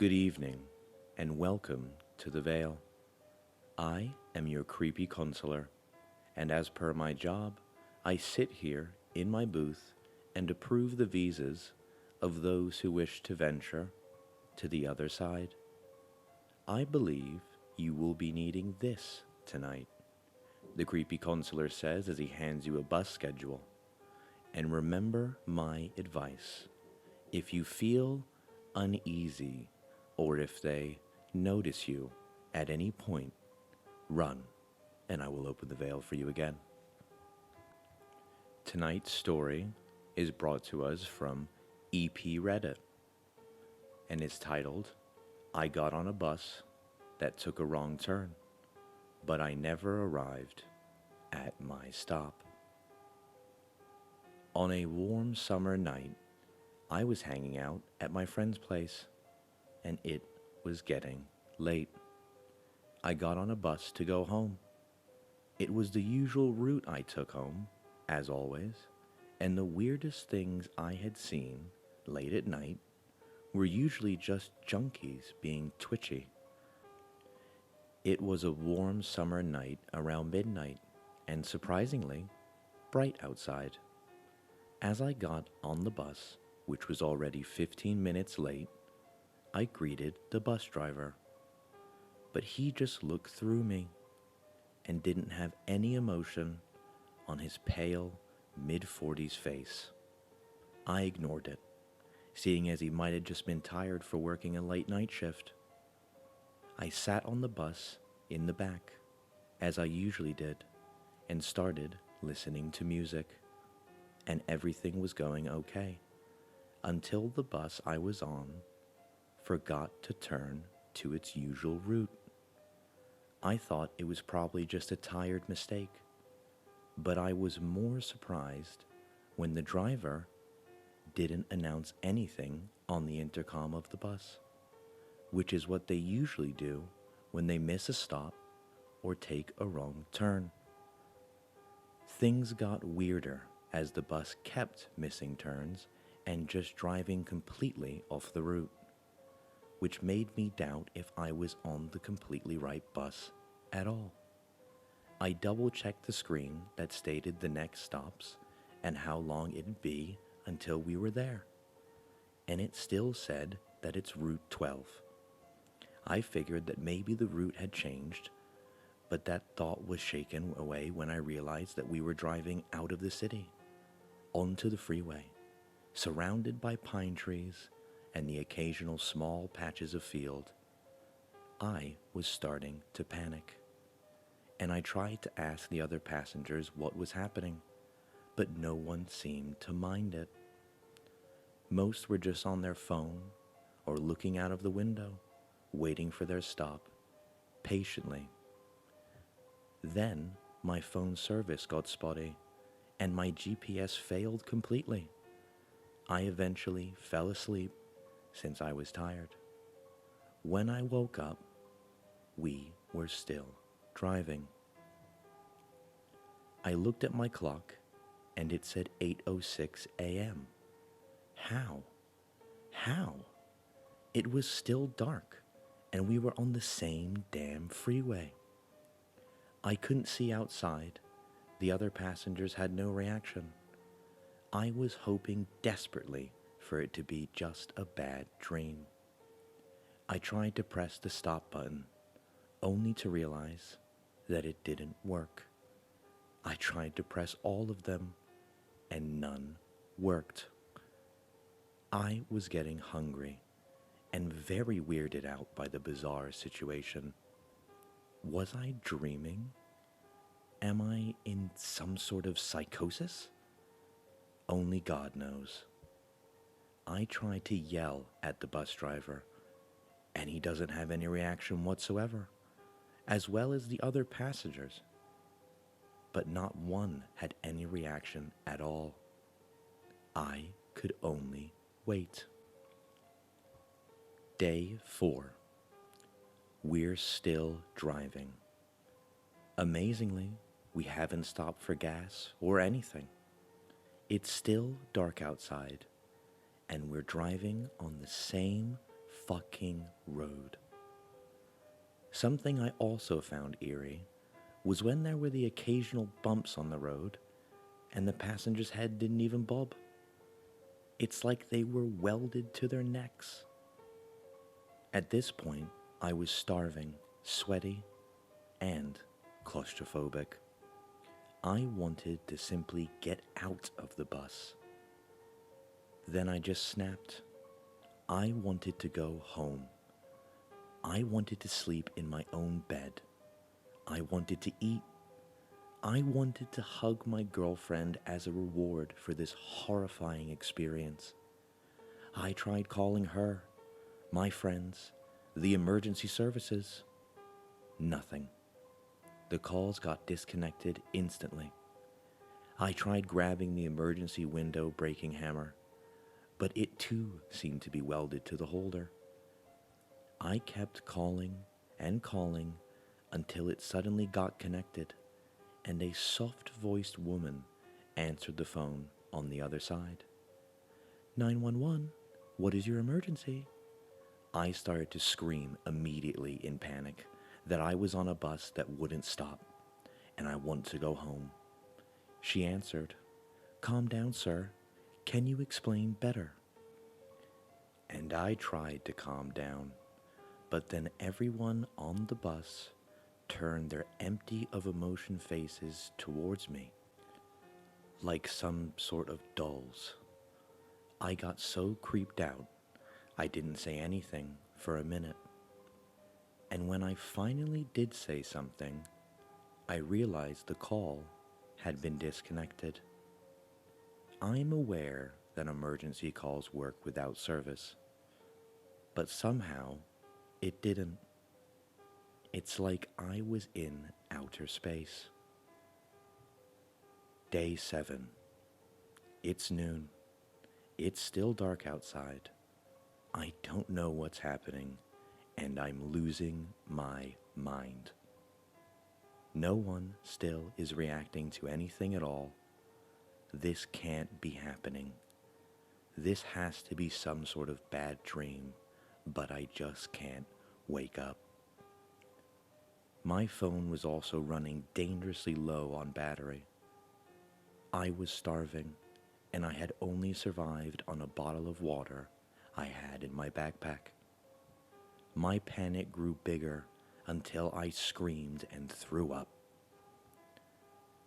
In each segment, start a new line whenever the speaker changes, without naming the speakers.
Good evening, and welcome to the Vale. I am your creepy counselor, and as per my job, I sit here in my booth and approve the visas of those who wish to venture to the other side. I believe you will be needing this tonight, the creepy counselor says as he hands you a bus schedule. And remember my advice. If you feel uneasy, or if they notice you at any point, run, and I will open the veil for you again. Tonight's story is brought to us from EepiReddit, and is titled, I Got on a Bus That Took a Wrong Turn, but I Never Arrived at My Stop. On a warm summer night, I was hanging out at my friend's place, and it was getting late. I got on a bus to go home. It was the usual route I took home, as always, and the weirdest things I had seen late at night were usually just junkies being twitchy. It was a warm summer night around midnight, and surprisingly, bright outside. As I got on the bus, which was already 15 minutes late, I greeted the bus driver. But he just looked through me and didn't have any emotion on his pale, mid-40s face. I ignored it, seeing as he might have just been tired for working a late night shift. I sat on the bus in the back, as I usually did, and started listening to music. And everything was going okay, until the bus I was on forgot to turn to its usual route. I thought it was probably just a tired mistake, but I was more surprised when the driver didn't announce anything on the intercom of the bus, which is what they usually do when they miss a stop or take a wrong turn. Things got weirder as the bus kept missing turns and just driving completely off the route, which made me doubt if I was on the completely right bus at all. I double-checked the screen that stated the next stops and how long it'd be until we were there, and it still said that it's Route 12. I figured that maybe the route had changed, but that thought was shaken away when I realized that we were driving out of the city, onto the freeway, surrounded by pine trees and the occasional small patches of field. I was starting to panic, and I tried to ask the other passengers what was happening, but no one seemed to mind it. Most were just on their phone or looking out of the window, waiting for their stop, patiently. Then my phone service got spotty, and my GPS failed completely. I eventually fell asleep since I was tired. When I woke up, we were still driving. I looked at my clock, and it said 8:06 a.m. How? It was still dark, and we were on the same damn freeway. I couldn't see outside. The other passengers had no reaction. I was hoping desperately for it to be just a bad dream. I tried to press the stop button, only to realize that it didn't work. I tried to press all of them, and none worked. I was getting hungry and very weirded out by the bizarre situation. Was I dreaming? Am I in some sort of psychosis? Only God knows. I tried to yell at the bus driver, and he doesn't have any reaction whatsoever, as well as the other passengers. But not one had any reaction at all. I could only wait. Day 4. We're still driving. Amazingly, we haven't stopped for gas or anything. It's still dark outside, and we're driving on the same fucking road. Something I also found eerie was when there were the occasional bumps on the road and the passenger's head didn't even bob. It's like they were welded to their necks. At this point, I was starving, sweaty, and claustrophobic. I wanted to simply get out of the bus. Then I just snapped. I wanted to go home. I wanted to sleep in my own bed. I wanted to eat. I wanted to hug my girlfriend as a reward for this horrifying experience. I tried calling her, my friends, the emergency services. Nothing. The calls got disconnected instantly. I tried grabbing the emergency window breaking hammer, but it too seemed to be welded to the holder. I kept calling and calling until it suddenly got connected, and a soft-voiced woman answered the phone on the other side. 911, what is your emergency? I started to scream immediately in panic that I was on a bus that wouldn't stop, and I wanted to go home. She answered, calm down, sir. Can you explain better? And I tried to calm down, but then everyone on the bus turned their empty of emotion faces towards me, like some sort of dolls. I got so creeped out, I didn't say anything for a minute. And when I finally did say something, I realized the call had been disconnected. I'm aware that emergency calls work without service, but somehow it didn't. It's like I was in outer space. Day 7. It's noon. It's still dark outside. I don't know what's happening, and I'm losing my mind. No one still is reacting to anything at all. This can't be happening. This has to be some sort of bad dream, but I just can't wake up. My phone was also running dangerously low on battery. I was starving, and I had only survived on a bottle of water I had in my backpack. My panic grew bigger until I screamed and threw up.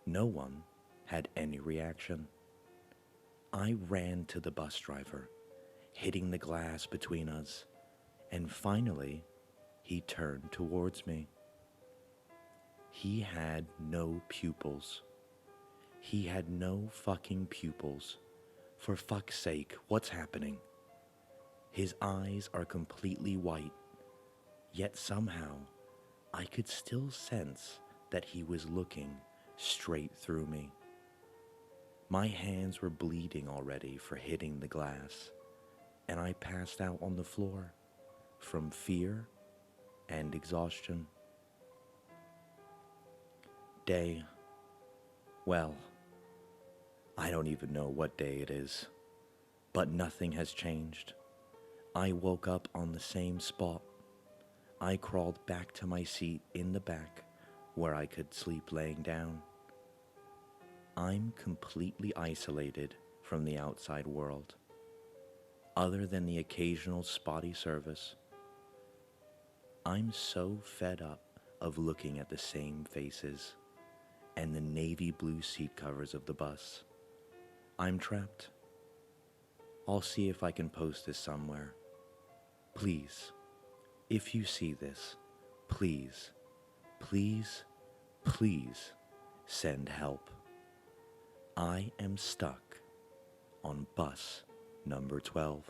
No one had any reaction. I ran to the bus driver, hitting the glass between us, and finally, he turned towards me. He had no pupils. He had no fucking pupils. For fuck's sake, what's happening? His eyes are completely white, yet somehow I could still sense that he was looking straight through me. My hands were bleeding already for hitting the glass, and I passed out on the floor from fear and exhaustion. Well, I don't even know what day it is, but nothing has changed. I woke up on the same spot. I crawled back to my seat in the back where I could sleep laying down. I'm completely isolated from the outside world, other than the occasional spotty service. I'm so fed up of looking at the same faces and the navy blue seat covers of the bus. I'm trapped. I'll see if I can post this somewhere. Please, if you see this, please, please, please send help. I am stuck on bus number 12.